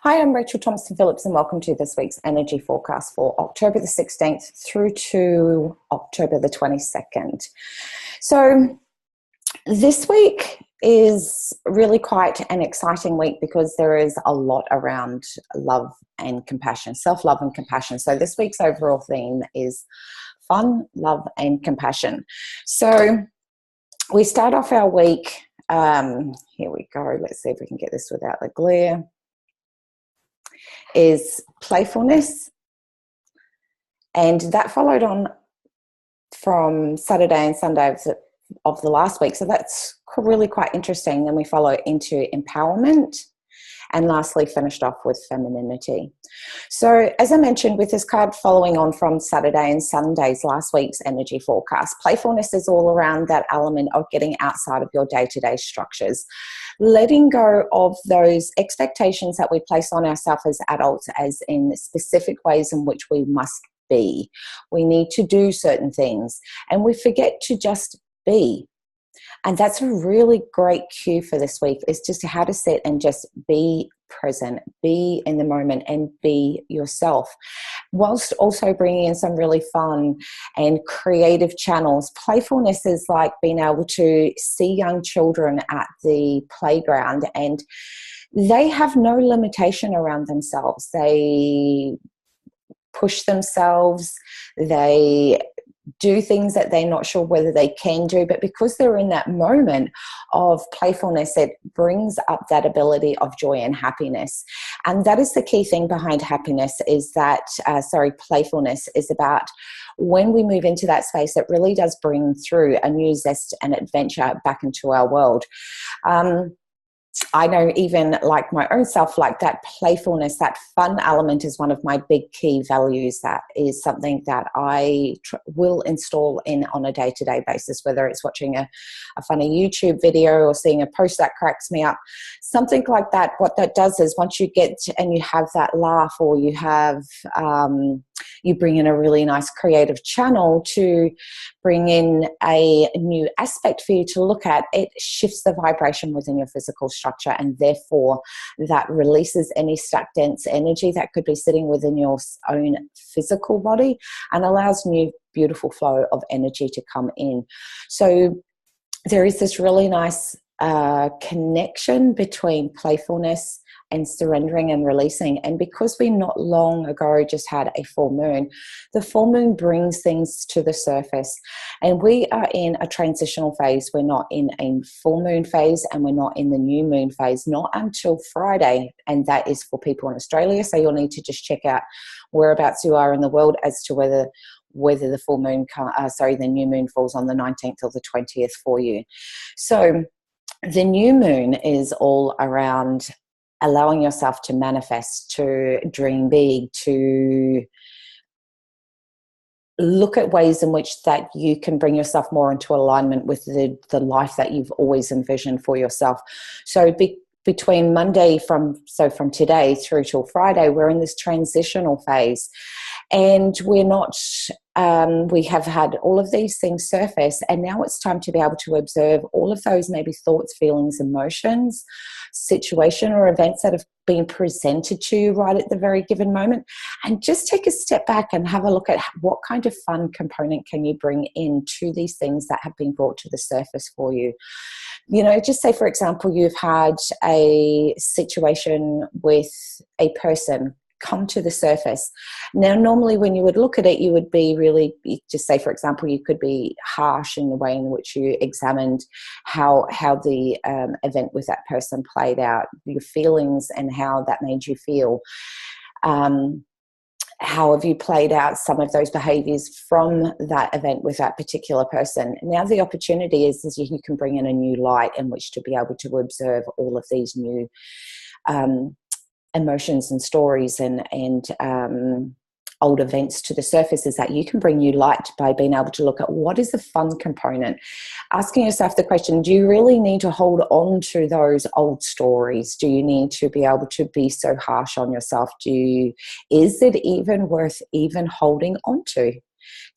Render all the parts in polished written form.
Hi, I'm Rachael Phillips, and welcome to this week's energy forecast for October the 16th through to October the 22nd. So this week is really quite an exciting week because there is a lot around love and compassion, self-love and compassion. So this week's overall theme is fun, love, and compassion. So we start off our week. Here we go. Let's see if we can get this without the glare. Is playfulness, and that followed on from Saturday and Sunday of the last week, so that's really quite interesting. Then we follow into empowerment, and lastly finished off with femininity. So as I mentioned, with this card following on from Saturday and Sunday's last week's energy forecast, playfulness is all around that element of getting outside of your day-to-day structures, letting go of those expectations that we place on ourselves as adults, as in specific ways in which we must be. We need to do certain things, and we forget to just be. And that's a really great cue for this week, is just how to sit and just be present, be in the moment, and be yourself, whilst also bringing in some really fun and creative channels. Playfulness is like being able to see young children at the playground, and they have no limitation around themselves. They push themselves, they do things that they're not sure whether they can do, but because they're in that moment of playfulness, it brings up that ability of joy and happiness. And that is the key thing behind happiness, is that, playfulness is about when we move into that space, it really does bring through a new zest and adventure back into our world. I know, even like my own self, like that playfulness, that fun element is one of my big key values. That is something that I will install in on a day-to-day basis, whether it's watching a funny YouTube video or seeing a post that cracks me up, something like that. What that does is, once you get and you have that laugh, or you have, you bring in a really nice creative channel to bring in a new aspect for you to look at, it shifts the vibration within your physical structure, and therefore that releases any stuck dense energy that could be sitting within your own physical body, and allows new beautiful flow of energy to come in. So there is this really nice connection between playfulness and surrendering and releasing. And because we not long ago just had a full moon, the full moon brings things to the surface, and we are in a transitional phase. We're not in a full moon phase, and we're not in the new moon phase, not until Friday, and that is for people in Australia. So you'll need to just check out whereabouts you are in the world as to whether the full moon, the new moon falls on the 19th or the 20th for you. So the new moon is all around allowing yourself to manifest, to dream big, to look at ways in which that you can bring yourself more into alignment with the life that you've always envisioned for yourself. So between Monday, from today through till Friday, we're in this transitional phase, and we're not, we have had all of these things surface, and now it's time to be able to observe all of those maybe thoughts, feelings, emotions, situation or events that have been presented to you right at the very given moment, and just take a step back and have a look at what kind of fun component can you bring into these things that have been brought to the surface for you. You know, just say, for example, you've had a situation with a person come to the surface. Now, normally when you would look at it, you would be really, just say, for example, you could be harsh in the way in which you examined how the event with that person played out, your feelings and how that made you feel. How have you played out some of those behaviors from that event with that particular person? Now the opportunity is you can bring in a new light in which to be able to observe all of these new emotions and stories and old events to the surface, is that you can bring new light by being able to look at what is the fun component. Asking yourself the question, do you really need to hold on to those old stories? Do you need to be able to be so harsh on yourself? Is it even worth even holding on to?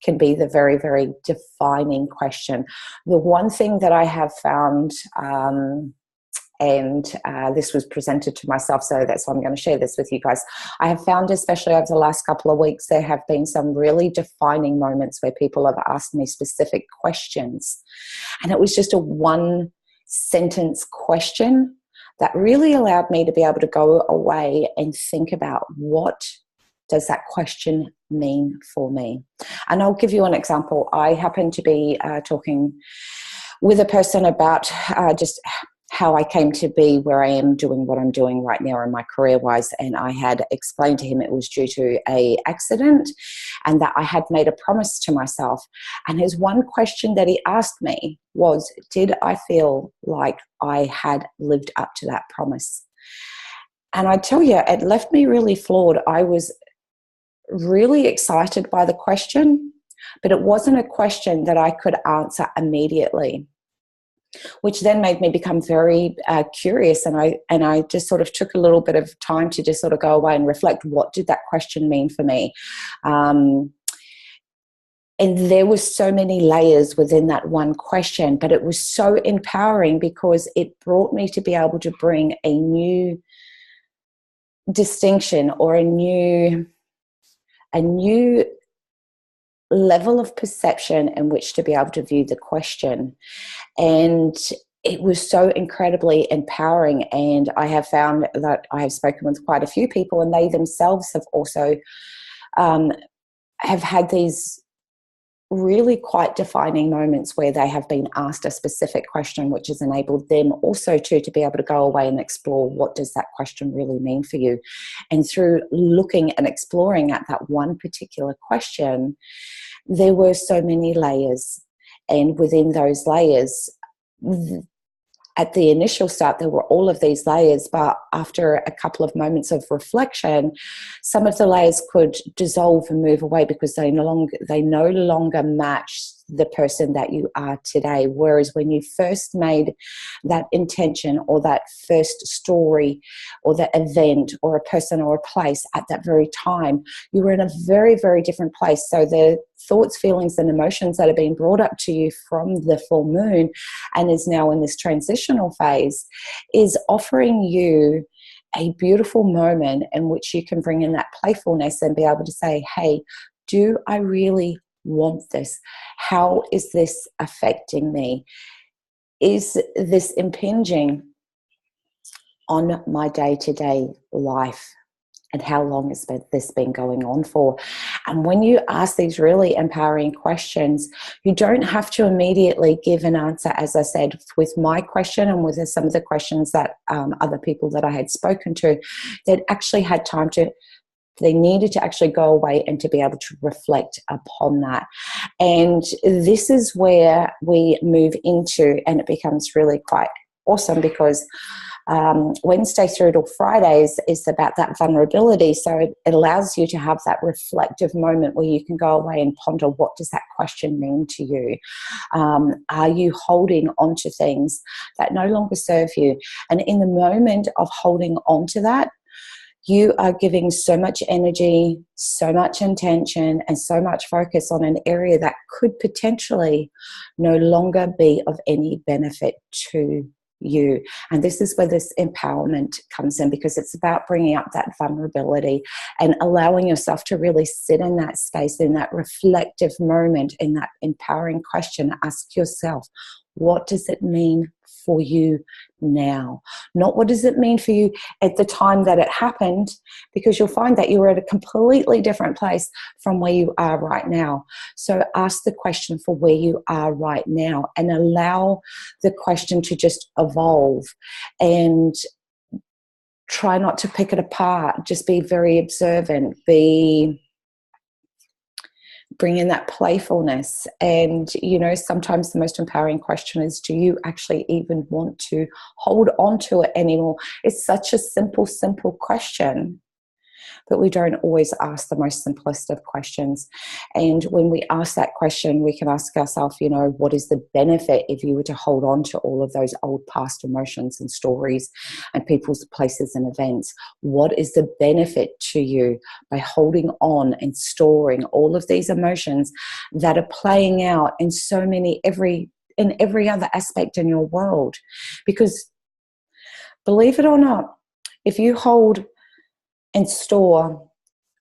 Can be the very, very defining question. The one thing that I have found and this was presented to myself, so that's why I'm going to share this with you guys. I have found, especially over the last couple of weeks, there have been some really defining moments where people have asked me specific questions, and it was just a one sentence question that really allowed me to be able to go away and think about, what does that question mean for me? And I'll give you an example. I happened to be talking with a person about just how I came to be where I am doing what I'm doing right now in my career-wise, and I had explained to him it was due to an accident and that I had made a promise to myself. And his one question that he asked me was, did I feel like I had lived up to that promise? And I tell you, it left me really floored. I was really excited by the question, but it wasn't a question that I could answer immediately, which then made me become very curious. And I just sort of took a little bit of time to just sort of go away and reflect, what did that question mean for me? And there were so many layers within that one question, but it was so empowering because it brought me to be able to bring a new distinction or a new level of perception in which to be able to view the question. And it was so incredibly empowering. And I have found that I have spoken with quite a few people, and they themselves have also have had these really quite defining moments where they have been asked a specific question, which has enabled them also to be able to go away and explore, what does that question really mean for you? And through looking and exploring at that one particular question, there were so many layers. And within those layers, at the initial start, there were all of these layers, but after a couple of moments of reflection, some of the layers could dissolve and move away because they no longer match the person that you are today. Whereas when you first made that intention or that first story or that event or a person or a place at that very time, you were in a very, very different place. So the thoughts, feelings, and emotions that are being brought up to you from the full moon and is now in this transitional phase is offering you a beautiful moment in which you can bring in that playfulness and be able to say, hey, do I really want this? How is this affecting me? Is this impinging on my day-to-day life? And how long has this been going on for? And when you ask these really empowering questions, you don't have to immediately give an answer. As I said, with my question and with some of the questions that other people that I had spoken to, that actually had time to, they needed to actually go away and to be able to reflect upon that. And this is where we move into, and it becomes really quite awesome because Wednesday through to Fridays is about that vulnerability. So it allows you to have that reflective moment where you can go away and ponder, what does that question mean to you? Are you holding on to things that no longer serve you? And in the moment of holding on to that, you are giving so much energy, so much intention, and so much focus on an area that could potentially no longer be of any benefit to you. And this is where this empowerment comes in, because it's about bringing up that vulnerability and allowing yourself to really sit in that space, in that reflective moment, in that empowering question. Ask yourself, what does it mean for you now? Not what does it mean for you at the time that it happened, because you'll find that you were at a completely different place from where you are right now. So ask the question for where you are right now and allow the question to just evolve, and try not to pick it apart. Just be very observant, bring in that playfulness. And, you know, sometimes the most empowering question is, do you actually even want to hold on to it anymore? It's such a simple question, but we don't always ask the most simplest of questions. And when we ask that question, we can ask ourselves, you know, what is the benefit if you were to hold on to all of those old past emotions and stories and people's, places and events? What is the benefit to you by holding on and storing all of these emotions that are playing out in so many, in every other aspect in your world? Because believe it or not, if you hold and store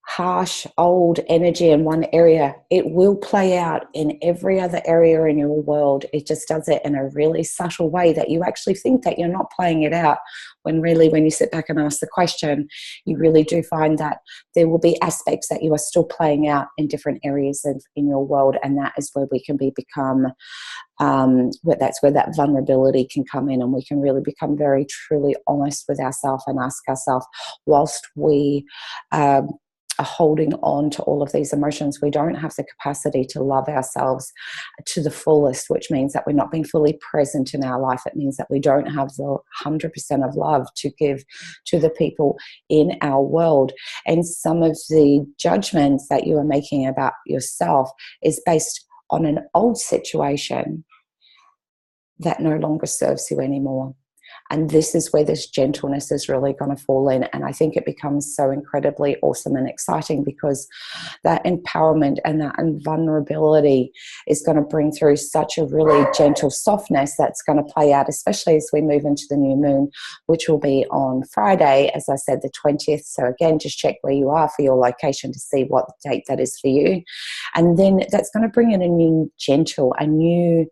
harsh, old energy in one area, it will play out in every other area in your world. It just does it in a really subtle way that you actually think that you're not playing it out, when really, when you sit back and ask the question, you really do find that there will be aspects that you are still playing out in different areas in your world, and that is where we can become that's where that vulnerability can come in, and we can really become very truly honest with ourselves and ask ourselves, whilst we are holding on to all of these emotions, we don't have the capacity to love ourselves to the fullest, which means that we're not being fully present in our life. It means that we don't have the 100% of love to give to the people in our world. And some of the judgments that you are making about yourself is based on an old situation that no longer serves you anymore. And this is where this gentleness is really going to fall in. And I think it becomes so incredibly awesome and exciting, because that empowerment and that vulnerability is going to bring through such a really gentle softness that's going to play out, especially as we move into the new moon, which will be on Friday, as I said, the 20th. So again, just check where you are for your location to see what date that is for you. And then that's going to bring in a new gentle, a new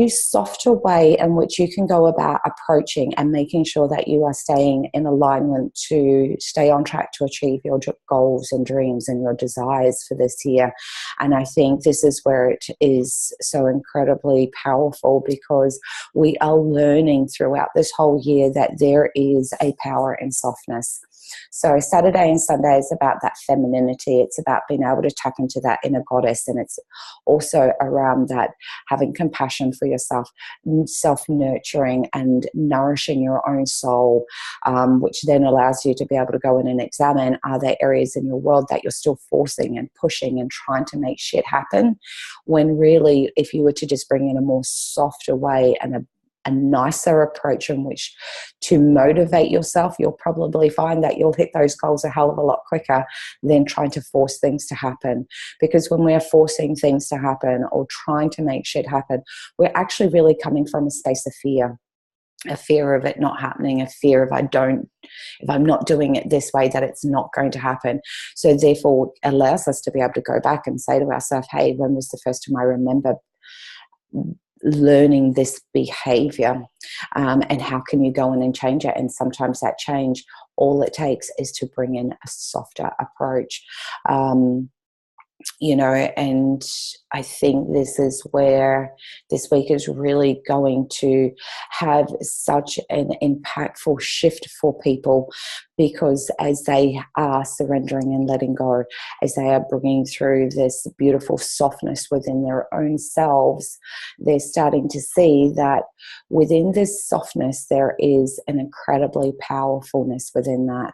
softer way in which you can go about approaching and making sure that you are staying in alignment to stay on track to achieve your goals and dreams and your desires for this year. And I think this is where it is so incredibly powerful, because we are learning throughout this whole year that there is a power in softness. So Saturday and Sunday is about that femininity. It's about being able to tap into that inner goddess. And it's also around that having compassion for yourself, self-nurturing and nourishing your own soul, which then allows you to be able to go in and examine, are there areas in your world that you're still forcing and pushing and trying to make shit happen, when really, if you were to just bring in a more softer way and a nicer approach in which to motivate yourself, you'll probably find that you'll hit those goals a hell of a lot quicker than trying to force things to happen. Because when we're forcing things to happen or trying to make shit happen, we're actually really coming from a space of fear. A fear of it not happening, a fear of if I'm not doing it this way, that it's not going to happen. So therefore it allows us to be able to go back and say to ourselves, hey, when was the first time I remember learning this behavior, and how can you go in and change it? And sometimes that change, all it takes is to bring in a softer approach. And I think this is where this week is really going to have such an impactful shift for people, because as they are surrendering and letting go, as they are bringing through this beautiful softness within their own selves, they're starting to see that within this softness, there is an incredibly powerfulness within that.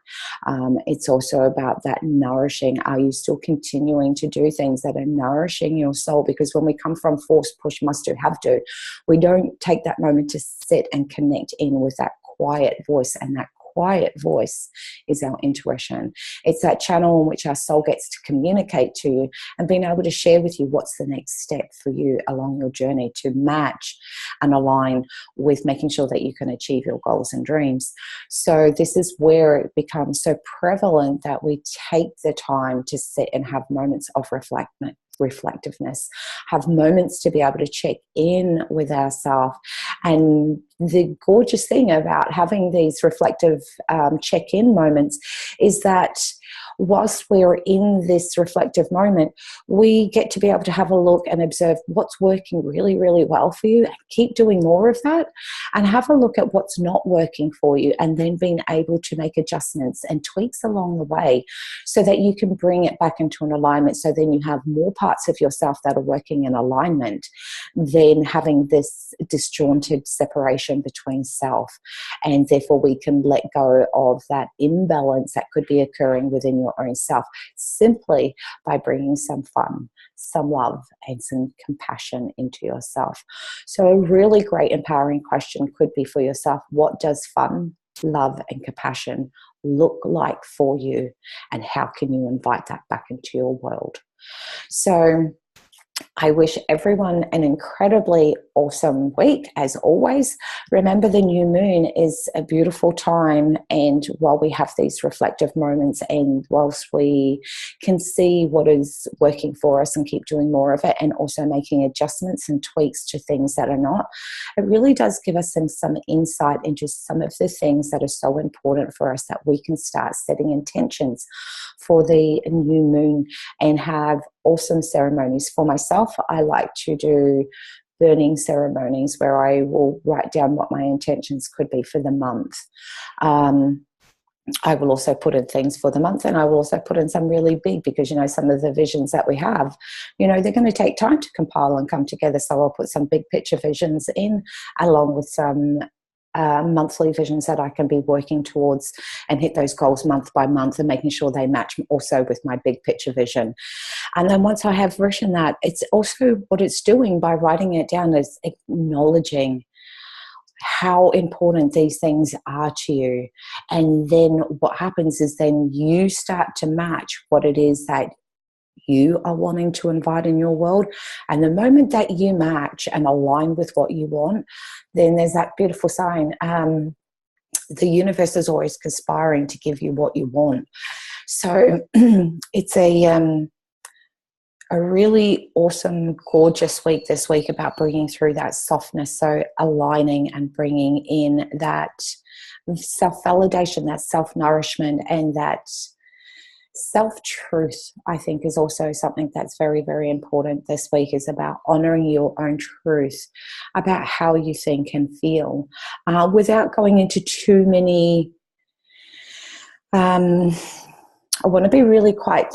It's also about that nourishing. Are you still continuing to do things that are nourishing your soul? Because when we come from force, push, must do, have to, we don't take that moment to sit and connect in with that quiet voice. And that quiet voice is our intuition. It's that channel in which our soul gets to communicate to you and being able to share with you what's the next step for you along your journey to match and align with making sure that you can achieve your goals and dreams. So this is where it becomes so prevalent that we take the time to sit and have moments of reflectiveness, have moments to be able to check in with ourselves. And the gorgeous thing about having these reflective check-in moments is that whilst we're in this reflective moment, we get to be able to have a look and observe what's working really, really well for you, and keep doing more of that, and have a look at what's not working for you, and then being able to make adjustments and tweaks along the way so that you can bring it back into an alignment. So then you have more parts of yourself that are working in alignment than having this disjointed separation between self. And therefore we can let go of that imbalance that could be occurring within your own self, simply by bringing some fun, some love, and some compassion into yourself. So a really great empowering question could be for yourself: what does fun, love, and compassion look like for you? And how can you invite that back into your world? So I wish everyone an incredibly awesome week, as always. Remember, the new moon is a beautiful time, and while we have these reflective moments, and whilst we can see what is working for us and keep doing more of it, and also making adjustments and tweaks to things that are not, it really does give us some insight into some of the things that are so important for us, that we can start setting intentions for the new moon and have awesome ceremonies. For myself, I like to do burning ceremonies where I will write down what my intentions could be for the month. I will also put in things for the month, and I will also put in some really big, because, some of the visions that we have, they're going to take time to compile and come together. So I'll put some big picture visions in, along with some monthly visions that I can be working towards, and hit those goals month by month, and making sure they match also with my big picture vision. And then once I have written that, it's also what it's doing by writing it down is acknowledging how important these things are to you. And then what happens is then you start to match what it is that you are wanting to invite in your world. And the moment that you match and align with what you want, then there's that beautiful sign. The universe is always conspiring to give you what you want. So it's a really awesome, gorgeous week this week about bringing through that softness. So aligning and bringing in that self-validation, that self-nourishment, and that self-truth, I think, is also something that's very, very important this week, is about honoring your own truth about how you think and feel, without going into too many I want to be really quite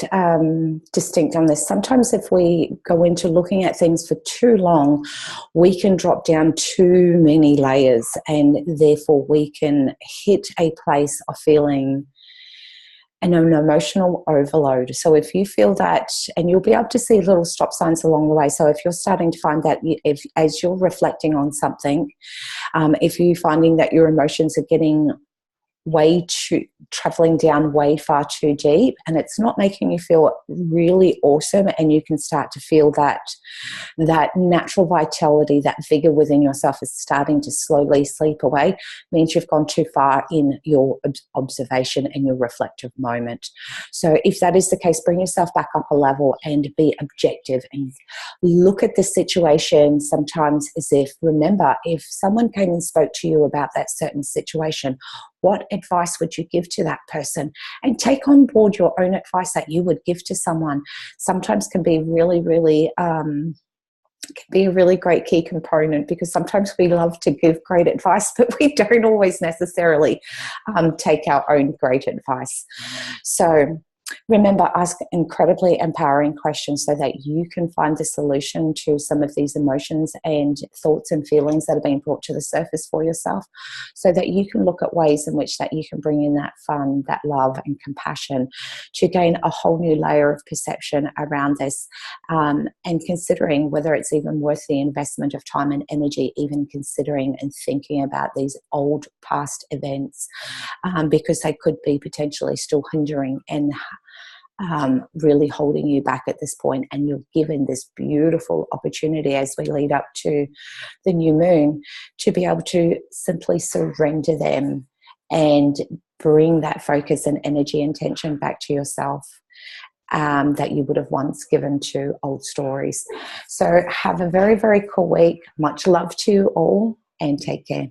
distinct on this. Sometimes if we go into looking at things for too long, we can drop down too many layers, and therefore we can hit a place of feeling an emotional overload. So if you feel that, and you'll be able to see little stop signs along the way. So if you're starting to find that, as you're reflecting on something, if you're finding that your emotions are getting traveling down way far too deep, and it's not making you feel really awesome, and you can start to feel that natural vitality, that vigor within yourself is starting to slowly sleep away, means you've gone too far in your observation and your reflective moment. So if that is the case, bring yourself back up a level and be objective, and look at the situation sometimes as if, remember, if someone came and spoke to you about that certain situation, what advice would you give to that person? And take on board your own advice that you would give to someone. Sometimes can be really, really can be a really great key component, because sometimes we love to give great advice, but we don't always necessarily take our own great advice. So remember, ask incredibly empowering questions so that you can find the solution to some of these emotions and thoughts and feelings that are being brought to the surface for yourself, so that you can look at ways in which that you can bring in that fun, that love and compassion to gain a whole new layer of perception around this, and considering whether it's even worth the investment of time and energy, even considering and thinking about these old past events, because they could be potentially still hindering and really holding you back at this point. And you're given this beautiful opportunity as we lead up to the new moon to be able to simply surrender them and bring that focus and energy and tension back to yourself, that you would have once given to old stories. So have a very, very cool week. Much love to you all, and take care.